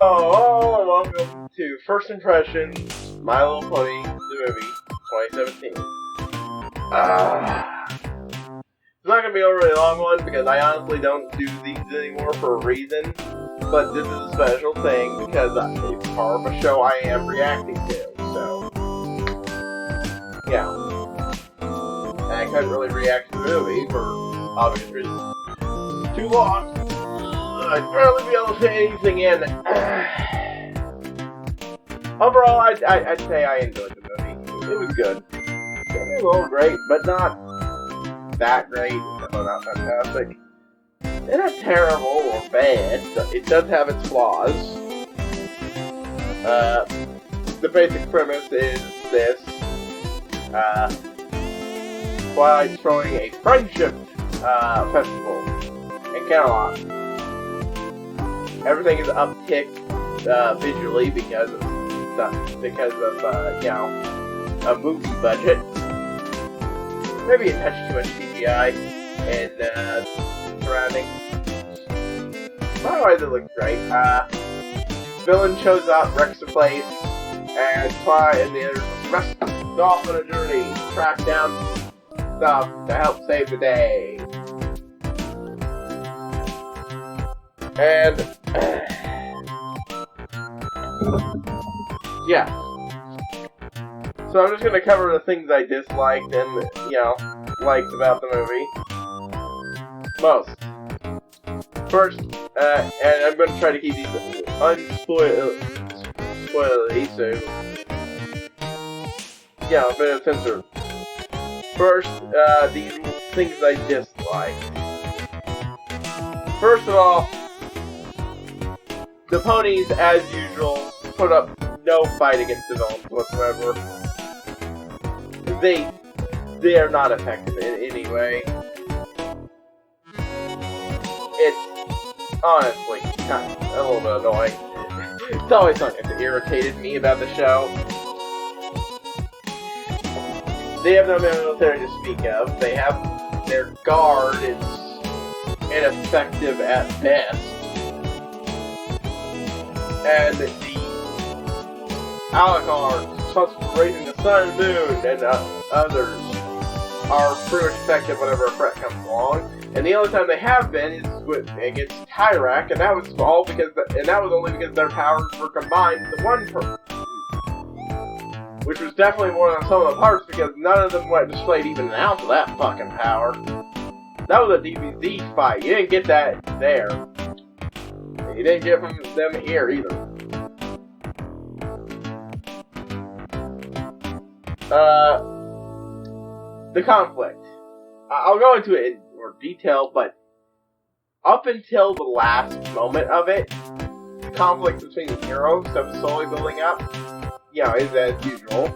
Oh, welcome to First Impressions, My Little Pony, the movie, 2017. It's not going to be a really long one because I honestly don't do these anymore for a reason, but this is a special thing because it's part of a show I am reacting to, so, yeah. And I couldn't really react to the movie for obvious reasons. Too long. I'd barely be able to fit anything in. Overall, I'd say I enjoyed the movie. It was good. It was a little great, but not that great. No, not fantastic. It's not terrible or bad. It does have its flaws. The basic premise is this. Twilight's throwing a friendship festival in Camelot. Everything is upticked visually because of a movie budget. Maybe a touch too much CGI and surroundings. Otherwise, it looks great. Villain shows up, wrecks the place, and Twilight and the others rest off on a journey to track down stuff to help save the day. And yeah. So I'm just gonna cover the things I disliked and, liked about the movie. Most. First, and I'm gonna try to keep these unspoilery, so, a bit of censor. First, these things I disliked. First of all, the ponies, as usual, put up no fight against the villains whatsoever. They are not effective in any way. It's honestly kind of a little bit annoying. It's always something that irritated me about the show. They have no military to speak of. They have their guard is ineffective at best. And the Alucards, raising the sun and moon, and others are pretty much effective whenever a threat comes along. And the only time they have been is against Tyrak, and that was only because their powers were combined into one person. Which was definitely more than some of the parts because none of them displayed even an ounce of that fucking power. That was a DBZ fight. You didn't get that there. You didn't get from them here either. The conflict. I'll go into it in more detail, but up until the last moment of it, the conflict between the heroes that was slowly building up, is as usual.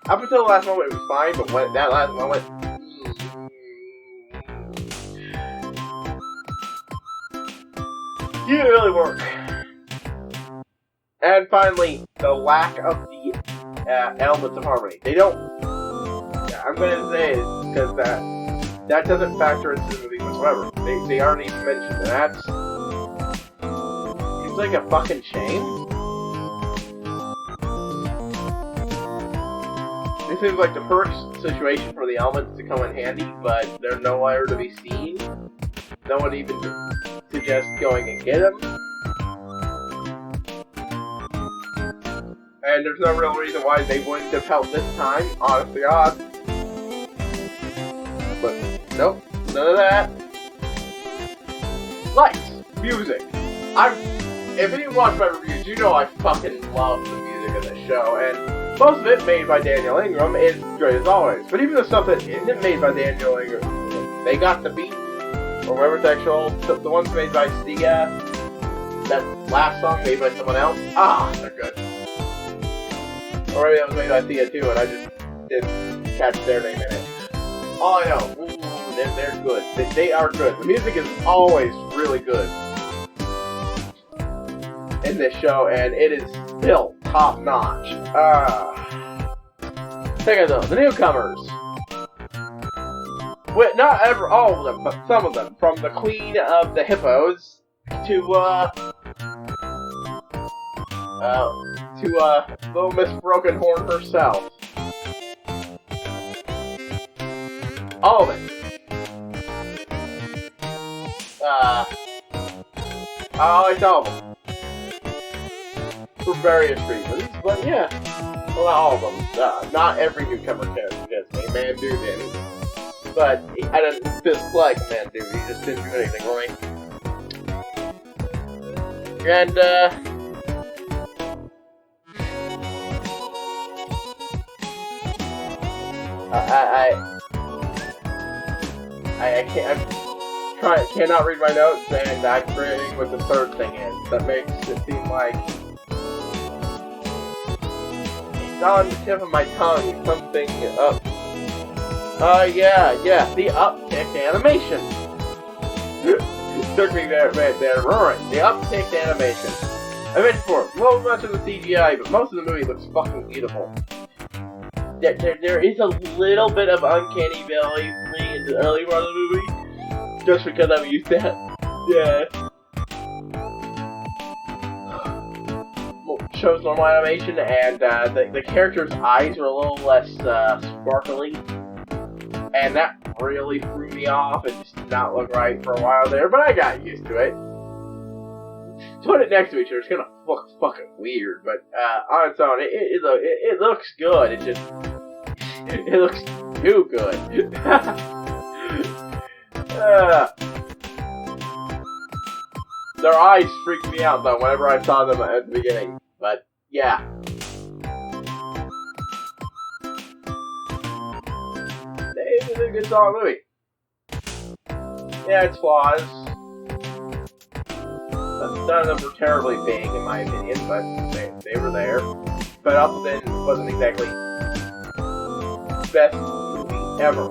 Up until the last moment it was fine, but when that last moment, didn't really work. And finally, the lack of the elements of harmony. They don't. I'm gonna say it because that doesn't factor into the movie whatsoever. They aren't even mentioned, and that's seems like a fucking shame. It seems like the perfect situation for the elements to come in handy, but they're nowhere to be seen. No one even suggests going and get them. And there's no real reason why they wouldn't have helped this time, honestly odd. But, nope, none of that. Lights, music. If you watch my reviews, you know I fucking love the music of this show, and most of it made by Daniel Ingram is great as always. But even the stuff that isn't made by Daniel Ingram, They Got the Beat, or whatever it's actual, the ones made by Sia, that last song made by someone else, they're good. Or maybe that was made by Sia too, and I just didn't catch their name in it. All I know, they're good. They are good. The music is always really good in this show, and it is still top notch. Second though, the newcomers. With not all of them, but some of them. From the Queen of the Hippos to to little Miss Broken Horn herself. All of it. I liked all of them. For various reasons, but yeah. Well, not all of them. Not every newcomer character gets a man dude in. But I didn't dislike man dude, he just didn't do anything for me. And, I cannot read my notes, and I'm forgetting what the third thing is. That makes it seem like it's on the tip of my tongue. Something up. Yeah, the uptick animation. Took me there, roaring. The uptick animation. I mentioned before, well, much of the CGI, but most of the movie looks fucking beautiful. There is a little bit of uncanny valley in the early part of the movie, just because I'm used to it. Yeah. Shows normal animation, and the character's eyes are a little less sparkly, and that really threw me off. It just did not look right for a while there, but I got used to it. Put it next to each other, it's gonna look fucking weird, but on its own, it looks good. It looks too good. Their eyes freaked me out though whenever I saw them at the beginning, but yeah. It's a good solid movie. Yeah, it's flaws. None of them were terribly big, in my opinion, but they were there. But up then wasn't exactly the best movie ever.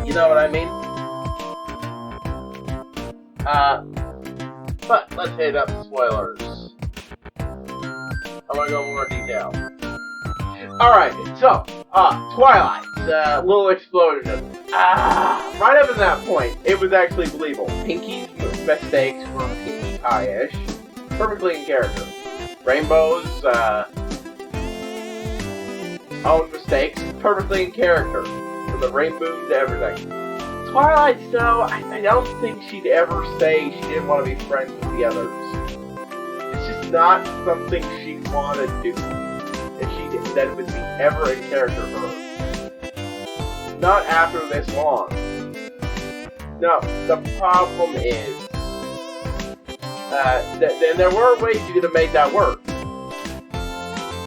You know what I mean? But let's hit up spoilers. I want to go more detail. Alright, so, Twilight, little explosion. Right up at that point, it was actually believable. Pinky's mistakes were Pinky Pie-ish. Perfectly in character. Rainbow's, own mistakes, perfectly in character. From the rainbow to everything. Twilight, though, I don't think she'd ever say she didn't want to be friends with the others. It's just not something she'd want to do. That it would be ever in character for her. Not after this long. No, the problem is there were ways you could have made that work.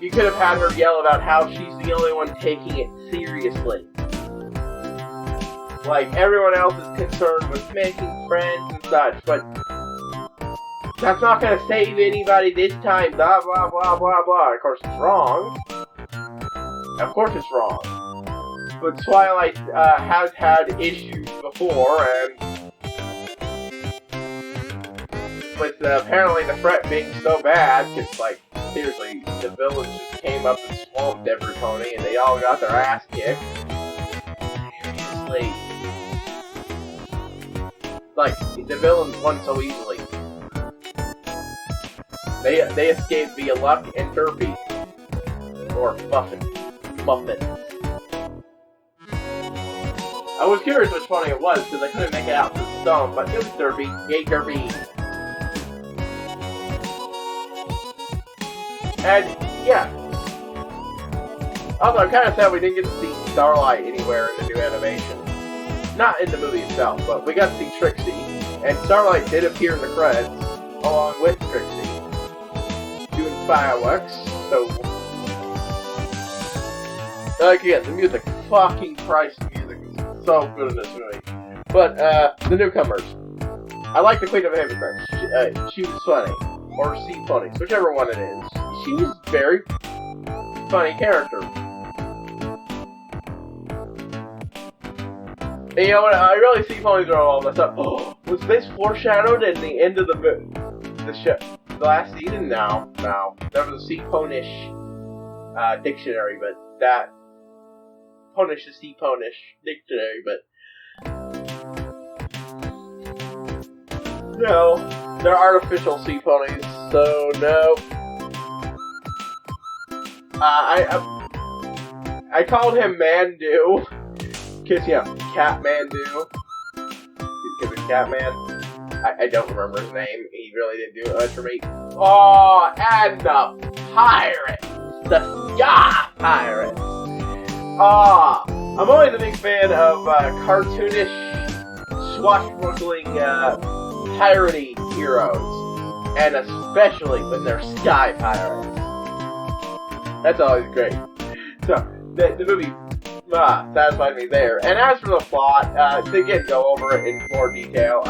You could have had her yell about how she's the only one taking it seriously. Like, everyone else is concerned with making friends and such, but that's not gonna save anybody this time, blah blah blah blah blah. Of course it's wrong. Of course it's wrong. But Twilight has had issues before, and with apparently the threat being so bad, because, like, seriously, the villains just came up and swamped every pony, and they all got their ass kicked. Seriously. Like, the villains won so easily. They escaped via luck and derpy. Or muffins. I was curious which one it was, because I couldn't make it out through the stone, but it was derpy. Yay, derpy. And, yeah. Also, I'm kind of sad we didn't get to see Starlight anywhere in the new animation. Not in the movie itself, but we got to see Trixie. And Starlight did appear in the credits, along with Trixie, doing fireworks, so... Like, again, the music, fucking Christ, the music is so good in this movie. But, the newcomers. I like the Queen of HighPriest. She was funny. Or Sea Ponies, whichever one it is. She was a very funny character. And you know what, I really Sea Ponies are all messed up. Oh, was this foreshadowed in the end of the show? The last season? No. There was a Sea Ponish dictionary, but that... Ponish is Sea Ponish dictionary, but... No. They're artificial sea ponies, so no. I called him Mandu, cause you know, Catmandu. Because it's Catman. I don't remember his name. He really didn't do much for me. Oh, and the pirates, the Sky Pirates. Ah, I'm always a big fan of cartoonish, swashbuckling, piratey heroes, and especially when they're Sky Pirates. That's always great. So the movie satisfied me there. And as for the plot, to again go over it in more detail,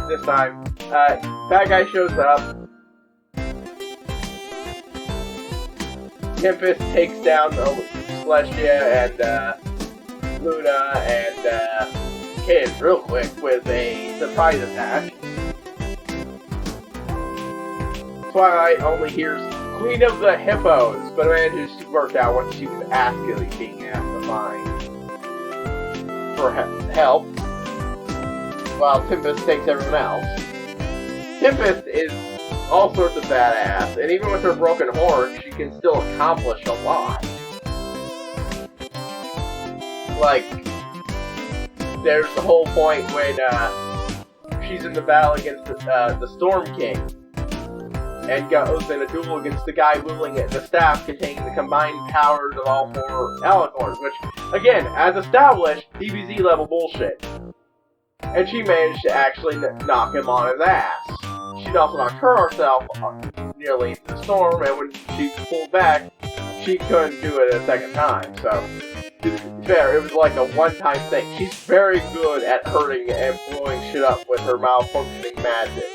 this time, bad guy shows up. Tempest takes down Celestia and Luna and Kids real quick with a surprise attack. Twilight only hears Queen of the Hippos, but manages to work out what she was actually being asked to find for help, while Tempest takes everyone else. Tempest is all sorts of badass, and even with her broken horn, she can still accomplish a lot. Like, there's the whole point when she's in the battle against the Storm King, and goes in a duel against the guy wielding the staff containing the combined powers of all 4 alicorns, which, again, as established, DBZ level bullshit. And she managed to actually knock him on his ass. She'd also knocked herself nearly into the storm, and when she pulled back, she couldn't do it a second time, so... To be fair, it was like a one-time thing. She's very good at hurting and blowing shit up with her malfunctioning magic.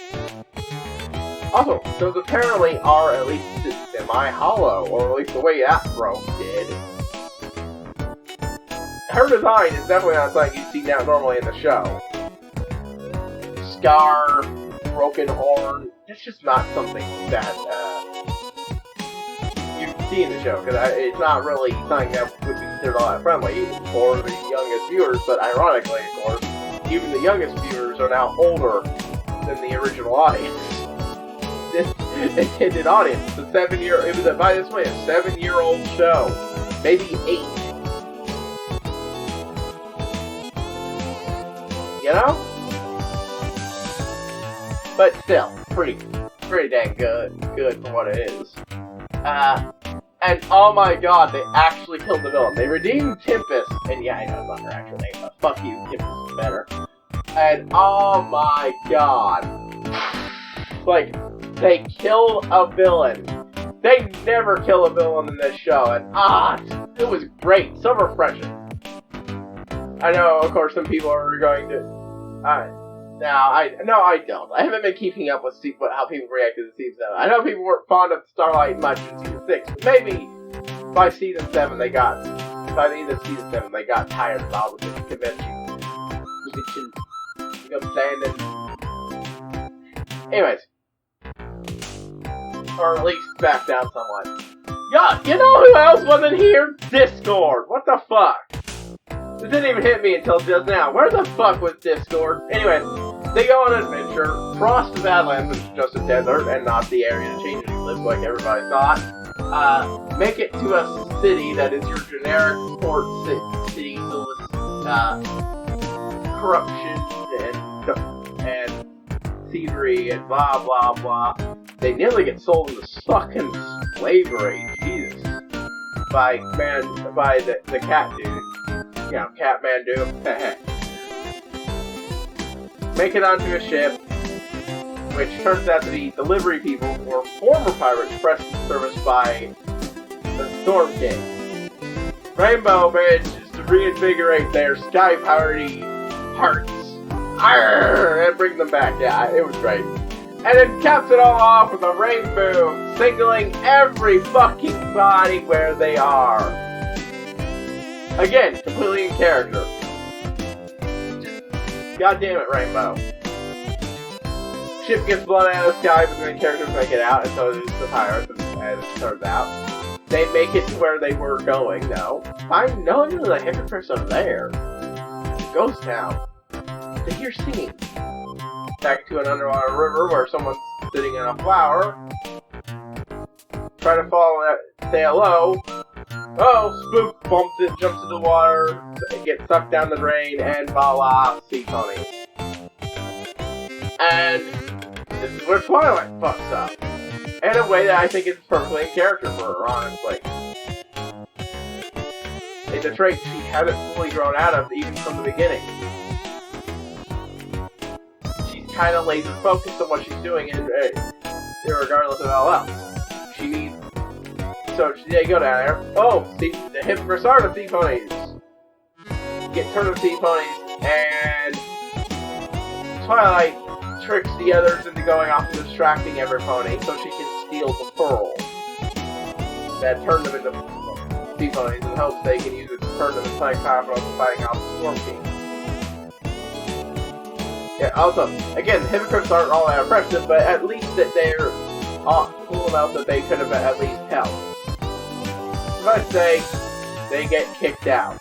Also, those apparently are at least semi-hollow, or at least the way that broke did. Her design is definitely not something you see now normally in the show. Scar, broken horn, it's just not something that you see in the show, because it's not really something that would be considered all that friendly for the youngest viewers, but ironically, of course, even the youngest viewers are now older than the original audience. This intended audience, it was by this way, a 7-year-old show, maybe 8. You know? But still, pretty dang good for what it is. And oh my god, they actually killed the villain. They redeemed Tempest, and yeah, I know it's not her actual name, but fuck you, Tempest is better. And oh my god. Like, they killed a villain. They never kill a villain in this show, and it was great, so refreshing. I know, of course, some people are going to... No, I don't. I haven't been keeping up with how people reacted to Season 7. I know people weren't fond of Starlight much in Season 6, but maybe by Season 7 by the end of Season 7 they got tired of all the convention. You know what I'm saying? Anyways. Or at least back down somewhat. Yeah, you know who else wasn't here? Discord! What the fuck? It didn't even hit me until just now. Where the fuck was Discord? Anyway, they go on an adventure, cross the Badlands, which is just a desert, and not the area to change any live like everybody thought. Make it to a city that is your generic port city filled with corruption and thievery and blah blah blah. They nearly get sold into fucking slavery, Jesus, by the cat dude. You know, Catmandu. Make it onto a ship, which turns out to be delivery people who were former pirates pressed into service by the Storm King. Rainbow manages to reinvigorate their sky piratey hearts. Arrgh, and bring them back. Yeah, it was great. And then caps it all off with a rainbow, signaling every fucking body where they are. Again, completely in character. Just, God damn it, Rainbow. Ship gets blown out of the sky, but the main characters make it out, and so does the pirates, as it turns out. They make it to where they were going, though. No, the hypocrites are there. Ghost Town. They hear singing. back to an underwater river where someone's sitting in a flower. Try to follow that, say hello. Oh, spook, bumps it, jumps into the water, gets sucked down the drain, and voila, sea pony. And this is where Twilight fucks up. In a way that I think is perfectly in character for her, honestly. It's a trait she hasn't fully grown out of even from the beginning. She's kind of laser focused on what she's doing, and regardless of all else. She needs. So they go down there. Oh, see, the HighPriest are the sea ponies. Get turned of sea ponies, and Twilight tricks the others into going off and distracting every pony so she can steal the pearl that turned them into sea ponies in hopes they can use it to turn them into playing powerful and fighting off the Storm King. Yeah, also, again, the HighPriest aren't all that impressive, but at least that they're cool enough that they could have at least helped. Let's say they get kicked out.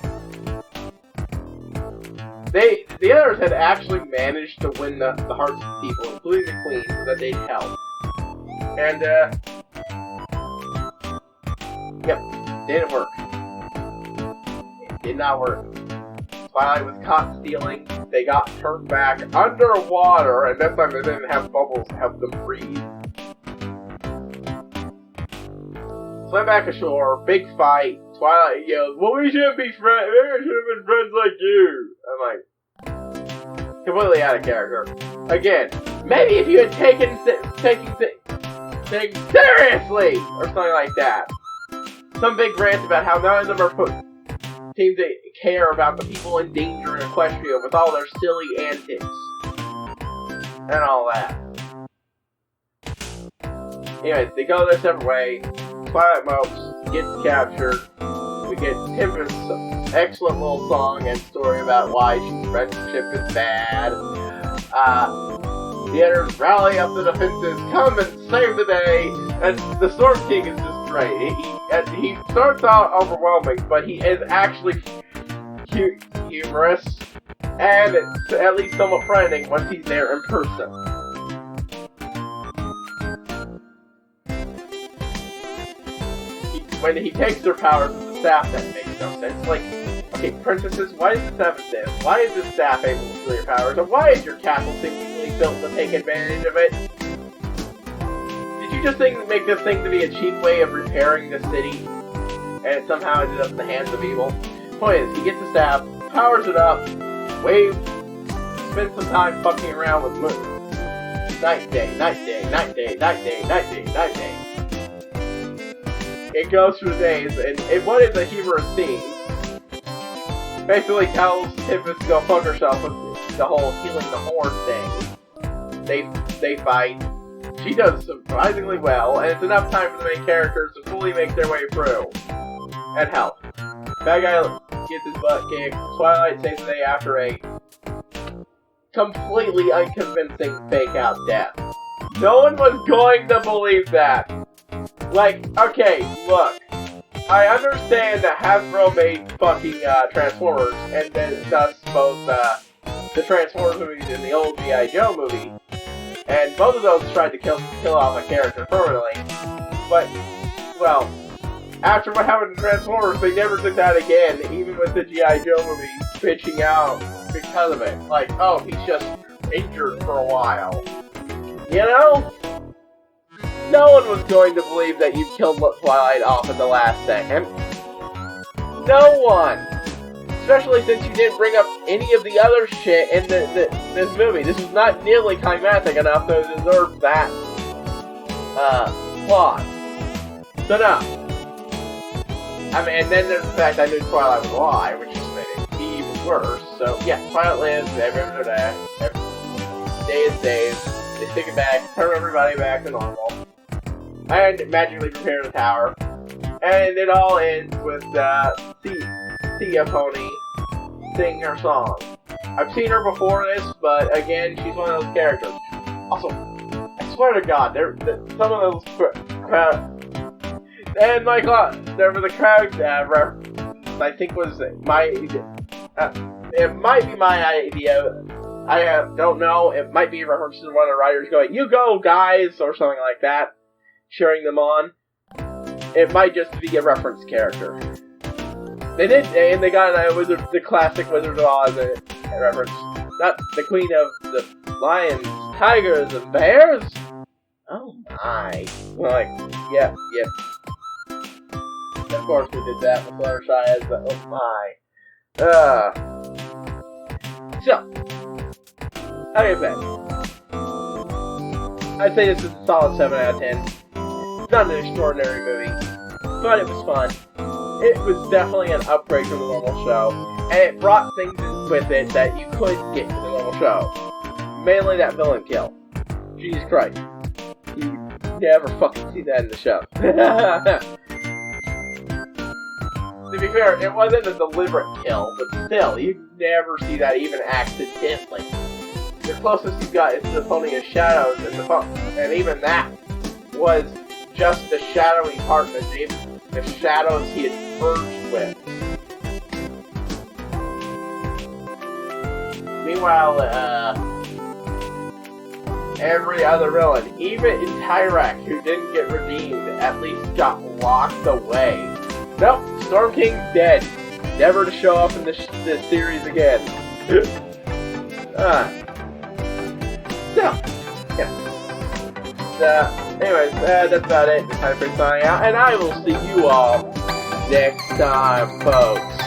The others had actually managed to win the hearts of people, including the Queen, so that they'd help. And, yep, didn't work. It did not work. Twilight was caught stealing, they got turned back underwater, and this time they didn't have bubbles to help them breathe. Swim back ashore, big fight, Twilight yells, well, we shouldn't be friends, we should have been friends like you. I'm like, completely out of character. Again, maybe if you had taken things seriously, or something like that. Some big rant about how none of them seem to care about the people in danger in Equestria with all their silly antics. And all that. Anyways, they go their separate way. Twilight mopes, gets captured. We get Tempest's excellent little song and story about why friendship is bad. The others rally up the defenses, come and save the day, and the Storm King is just great. He starts out overwhelming, but he is actually humorous, and it's at least somewhat frightening once he's there in person. When he takes their powers with the staff, that makes no sense. Like, okay, princesses, why is the staff this? Why is this staff able to steal your powers? And why is your castle seemingly built to take advantage of it? Did you just make this thing to be a cheap way of repairing the city? And it somehow ended up in the hands of evil? Point is, he gets the staff, powers it up, waves, spends some time fucking around with moon. Night day, night day, night day, night day, night day, night day. It goes through days, and what is a humorous scene? Basically tells Tempest to go fuck herself with the whole healing the horn thing. They fight. She does surprisingly well, and it's enough time for the main characters to fully make their way through. And help. Bad guy gets his butt kicked. Twilight saves the day after a completely unconvincing fake-out death. No one was going to believe that. Like, okay, look. I understand that Hasbro made fucking Transformers, and then thus both the Transformers movies and the old G.I. Joe movie. And both of those tried to kill off a character permanently. But, well, after what happened to Transformers, they never did that again, even with the G.I. Joe movie bitching out because of it. Like, oh, he's just injured for a while. You know? No one was going to believe that you killed Twilight off at the last second. No one! Especially since you didn't bring up any of the other shit in this movie. This was not nearly climactic enough to deserve that, plot. So no. I mean, and then there's the fact I knew Twilight was alive, which just made it even worse. So, yeah, Twilight lives, every other day. Every day is days. They stick it back, turn everybody back to normal. And magically repair the tower. And it all ends with, Sia Pony singing her song. I've seen her before this, but again, she's one of those characters. Also, I swear to God, some of those crowd... And like, there was a crowd I think was my... it might be my idea I don't know. It might be a reference to one of the writers going, "You go, guys," or something like that, cheering them on. It might just be a reference character. They did, and they got the classic Wizard of Oz reference. Not the Queen of the Lions, Tigers, and Bears? Oh my. We're like, yep. Of course we did that with Fluttershy as the, oh my. So, like I said, I'd say this is a solid 7 out of 10. It's not an extraordinary movie, but it was fun. It was definitely an upgrade from the normal show, and it brought things with it that you couldn't get in the normal show. Mainly that villain kill. Jesus Christ. You never fucking see that in the show. To be fair, it wasn't a deliberate kill, but still, you never see that even accidentally. The closest you got is the pony of shadows, and even that was just the shadowy part that the shadows he had merged with. Meanwhile, every other villain, even in Tyrak, who didn't get redeemed, at least got locked away. Nope, Storm King's dead. Never to show up in this series again. Anyways, that's about it. It's HighPriest signing out, and I will see you all next time, folks.